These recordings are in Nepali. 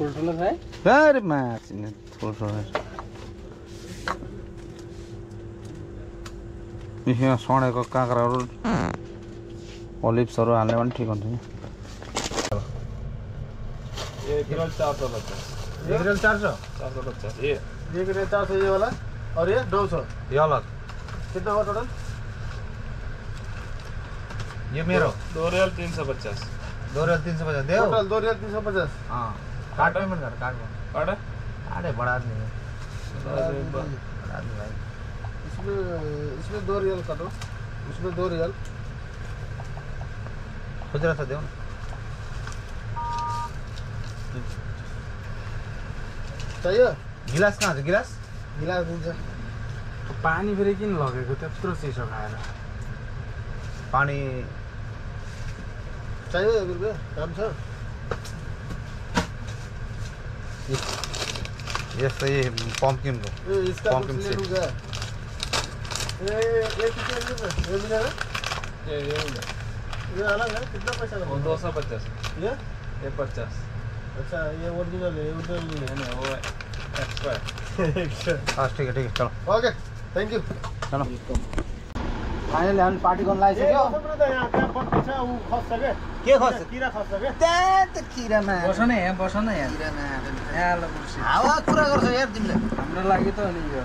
ठुल्ठुलो छ है अरे माछिने ठुल्ठुलो यहाँ सडेको काँक्राहरू ओलिभ्सहरू हाल्ने पनि ठिक हुन्छ नि ये केवल 450 ये 400 450 ये 400 ये वाला और ये 200 ये अलग कितना हुआ टोटल ये मेरो 2 real 350 2 real 350 they total 2 real 350 हाँ कार्ड पेमेंट कर कार्ड अरे बढ़ा नहीं बढ़ा दे भाई इसमें 2 रियल काटो इसमें 2 रियल खुजरा सा दो चाहिए गिलास कहाँ छ गिलास गिलास दिन्छ पानी फेरि किन लगेको त्यत्रो चिसो खाएर पानी चाहियो रुपैयाँ काम छ यस्तो पम्पकिनको पम्पकिन सीड ये अलग है कितना पैसा का 250 ये 50 अच्छा ये ओरिजिनल है ओरिजिनल नहीं है नहीं वो एक्स्ट्रा हाँ ठीक है चलो ओके थैंक यू चलो फाइनली हामी पार्टी गर्न लागिसक्यो के खस्छ किरा खस्छ के त्यहाँ त किरामा बस न यहाँ यहाँ हावा कुरा गर्छ यार तिमीले हाम्रो लागि त अनि यो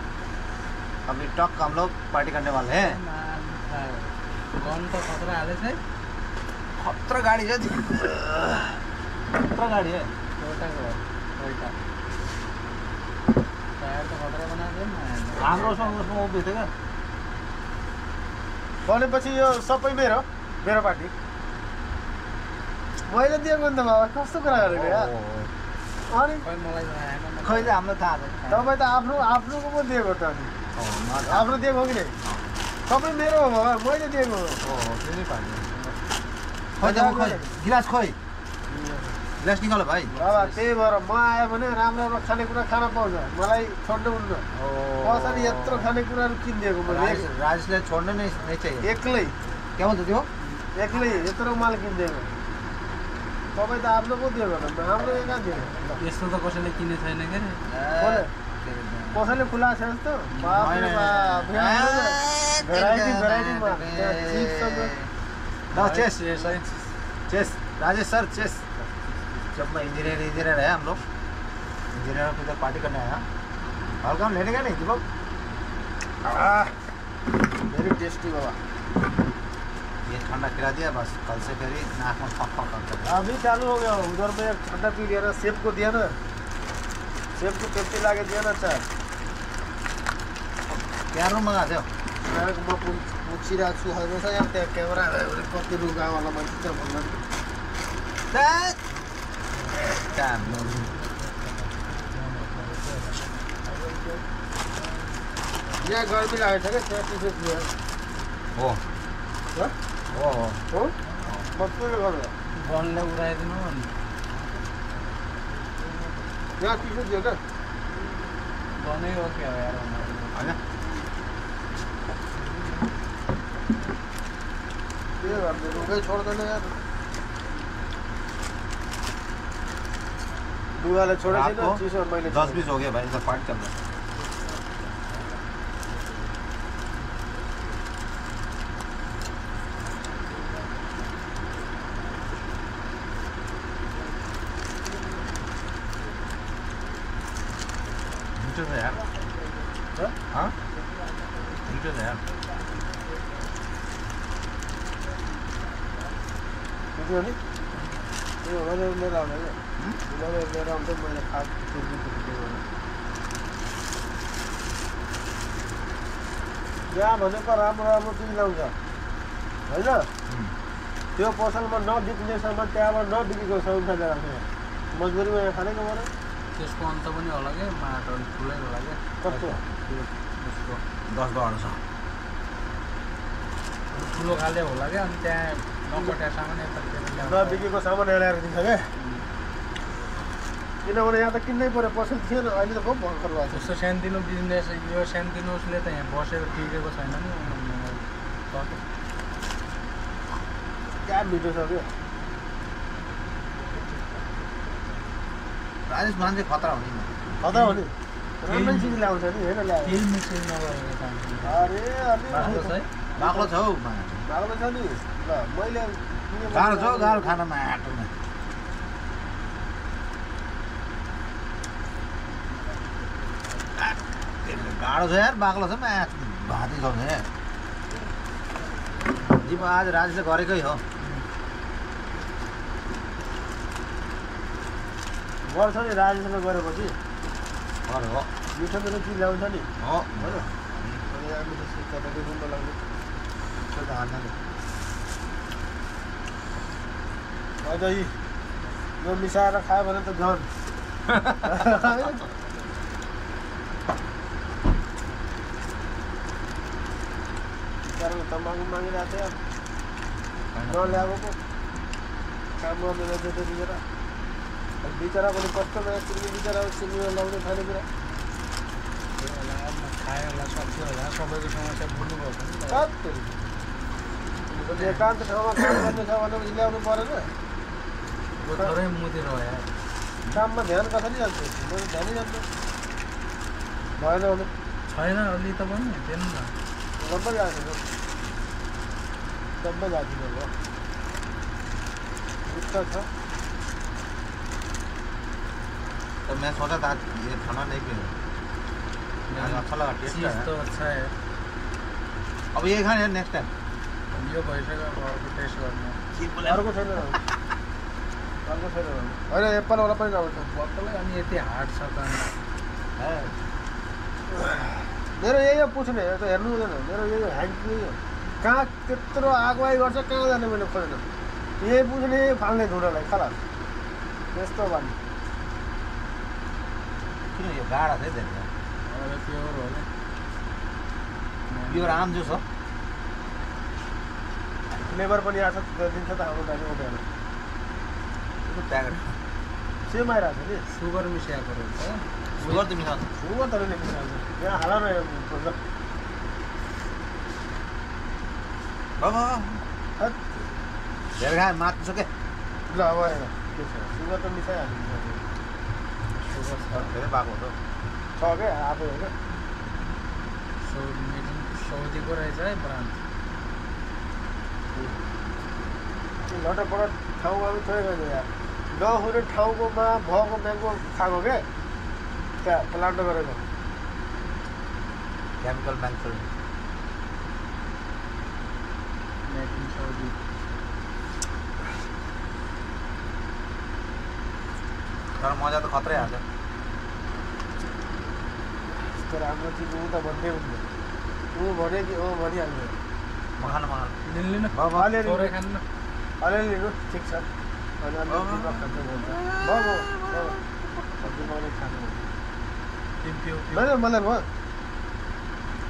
अभी टक हम लोग पार्टी करने वाले हैं गन त खतरा हालेछ है खतरा गाडी छ खतरा गाडी है टोयटाको टोयटा टायर त खतरा बनाएको नि राम्रोसँग उसमा उभियो थियो क्या भनेपछि यो सबै मेरो मेरो पार्टी मैले दिएको नि त बाबा कस्तो कुरा गरेको यार अनि खै मलाई आएन खै हामीलाई थाहा छैन तपाईँ त आफ्नोको पो दिएको त अनि आफ्नो दिएको हो कि नै सबै मेरो हो बाबा मैले दिएको हो फेरि पार्टी गिलास खोइ गिलास निकाल भाइ बाबा त्यही भएर म आयो भने राम्रो राम्रो खानेकुरा खान पाउँछ मलाई छोड्नु हुन्न कसरी यत्रो खानेकुराहरू किनिदिएको मैले राजेशलाई छोड्नु नै चाहियो एक्लै के भन्छ त्यो एक्लै यत्रो माल किनिदिएको तपाईँ त आफ्नो पो दिएको त हाम्रो एका दिएको यस्तो त कसैले किने छैन के रे कसैले खुलाएको छ जस्तो चेस राजेश सर चेस जब मैं इंजीनियर है हम लोग इंजीनियर को इधर पार्टी करने आया हल्का लेने का नहीं दीपक वेरी टेस्टी बाबा ये ठंडा खिला दिया बस कल से फिर नाक में फक करता है अभी चालू हो गया उधर में ठंडा पी लिया ना सेब को दिया ना सेब को 50 लाके दिया ना चाय क्या रूम मंगा दो मैं मुछिरा छु हमेशा यहाँ त्या कैमरा कति रुगा वाला मान्छे त भन्नु यहाँ गर्मी लागेको छ क्या त्यहाँ हो हो मत्तुले गर्दा गनले उडाइदिनु अनि यहाँ टी सर्ट दियो क्या गनै हो क्या यार होइन के गर्दै रुगै छोड्दैन यार दुवाले छोडेको छैन चिसो मैले 10-20 हो गया भाई इधर पार्ट चल रहा है मीटर है यार हाँ मीटर है यार मीटर नहीं ये वाला मेरा है मेरा हम तो मैंने खा यहाँ भनेको राम्रो राम्रो चिज ल्याउँछ होइन त्यो पसलमा नबिक्ने सामान त्यहाँबाट नबिकेको सामान खाँदा राख्छ मजबुरीमा यहाँ खानेको भने त्यसको अन्त पनि होला क्या माटो अलिक ठुलै होला क्या कस्तो त्यसको 10-12 छ ठुलो खाले होला क्या अनि त्यहाँ नकट्या सामान यता नबिकेको सामान ल्याएर दिन्छ क्या किनभने यहाँ त किन्नै पर्यो पसल थिएन अहिले त बहुत भर्खर भएको छ जस्तो सानोतिनो बिजनेस यो सानोतिनो उसले त यहाँ बसेर टिकेको छैन नि क्या मिठो छ क्या राजेश मान्छे खतरा हुने नि। खतरा हो नि राम्रै चिज ल्याउँछ नि हेर ल्यायो तेल मिक्सिङ नगरेर काम अरे अलि बाक्लो छ है बाक्लो छ हौ माया। बाक्लो छ नि ल मैले गाह्रो छ हौ, गाह्रो खान माटोमा। गाह्रो छ यार, बाक्लो छ माया भाती छ भने। जी आज राजले गरेकै हो। गर्छ नि राजेशले गरेपछि अरे हो मिठो मिठो चिज ल्याउँछ नि हो होइन अनि यहाँ मिठो चिज तपाईँको रुम्न लाग्ने त्यो त हाल्छ नि अझै यो मिसाएर खायो भने त झन् बिचाराले तम्बाकु मागिरहेको थियो नल्याएको पो काम गर्ने रहेछ त्यो बिचरा बिचरा पनि कस्तो नयाँ चिनी बिचरा चिनीमा लाउने खानेकुरा खायो होला सक्यो होला सबैको समस्या बुझ्नुपर्छ नि त। एकान्त ठाउँमा काम गर्ने छ भने ल्याउनु परेन वो थोरै मुतिर हो यार काममा ध्यान कसरी जान्छ मेरो ध्यानै जान्छ भएन भने छैन अलि त पनि दिनु न डब्बा जान्छ डब्बा जाति हो उत्तर छ तो मैं सोचा था आज ये खाना नहीं पीना। आज अच्छा लगा, टेस्ट चीज है। तो अच्छा है अब ये खाने नेक्स्ट टाइम। यो भइसक्यो घरको टेस्ट गर्नु अर्को छैन होइन एप्पलवाला पनि आउँछ बक्कलै अनि यति हार्ड छ त मेरो यही हो पुछ्ने यो त हेर्नु हुँदैन मेरो यही हो ह्यान्ड यही हो कहाँ त्यत्रो आगुवाई गर्छ कहाँ जाने मैले खोजेन यही पुछ्ने फाल्ने ढुँडालाई खलास त्यस्तो भन्ने किन यो गाढा छ है धेरै। अब प्योर हो नि प्योर आम जुस हो। फ्लेभर पनि आएको छ दिन्छ त हाम्रो दाजु उठाएर त्यो प्याकेट सेम आइरहेको छ नि सुगर मिसाएको रहेछ सुगर त मिलाउँछ। सुगर तर मिसाल्छ यहाँ हाल न बाबा हट। धेरै खायो मात्छु के। ल अब हेर के छ सुगर त मिसाइहाल्नु सुगर छ धेरै पाएको हो छ क्या आफै होइन सौदीको रहेछ है ब्रान्ड लटपट ठाउँमा पनि थोरै गयो यार नहुने ठाउँकोमा भएको म्याङ्गो खाएको क्या त्यहाँ प्लान्ट गरेको chemical bank made in Saudi तर मजा त खत्रै हाल्छ। यस्तो राम्रो चिज ऊ त भन्दै हुन्थ्यो ऊ भने कि ओ भनिहाल्नु मखान मखान लिनु बाबा अलिअलि थोरै खानु न अलिअलि लिनु ठिक छ अनि अलिअलि खान्छ भन्छ बाबु सब्जी मलाई खानु पिउ होइन मलाई भयो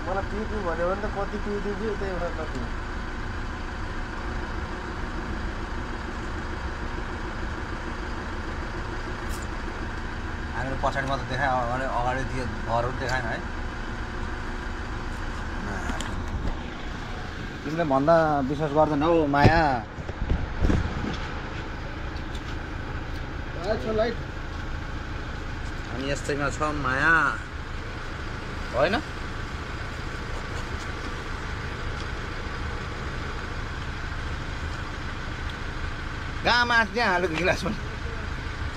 मलाई पिउ भन्यो भने त कति पिउदिन्छु त्यही भएर नपिउ हामीले पछाडि मात्रै देखायो अगाडि त्यो घरहरू देखाएन है। तिमीले भन्दा विश्वास गर्दैन हौ माया। लाइट हामी यस्तैमा छौँ माया होइन। कहाँ मास त्यहाँ हालेको गिलास पनि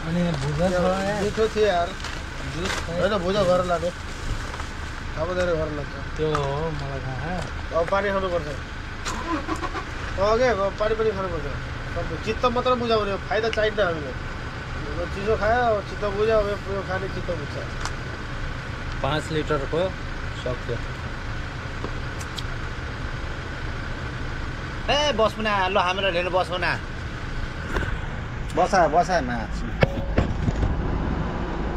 अनि भुजा छ यार मिठो थियो यार जुस होइन भुजा घर लाने अब धेरै घर लाग्छ त्यो हो मलाई थाहा अब पानी खानुपर्छ के पानी पनि खानुपर्छ चित्त मात्र बुझाउने हो फाइदा चाहिन्न हामीले चिसो खायो चित्त बुझ्यो अब यो खाने चित्त बुझ्छ 5 लिटरको सक्यो ए बस्मुना ल हामीलाई लिनु बस्मुना बसा मास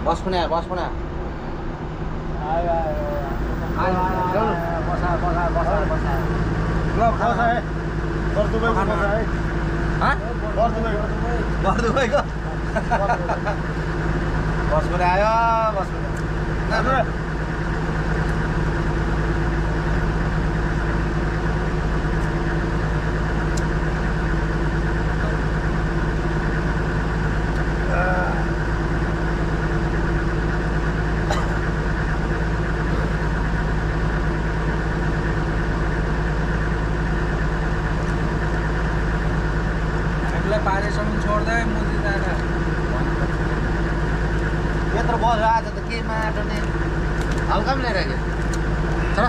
बस्मुना बस्मुना आयो बसा ल खाओस् है बर्दुबैको बसा है बर्दुबैको बस्मुना आयो बस्मुना पारेसम्म छोड्दै मुजी जाँदा यत्रो बस आएछ त के माटो नै हल्का पनि ल्याइराख्यो तर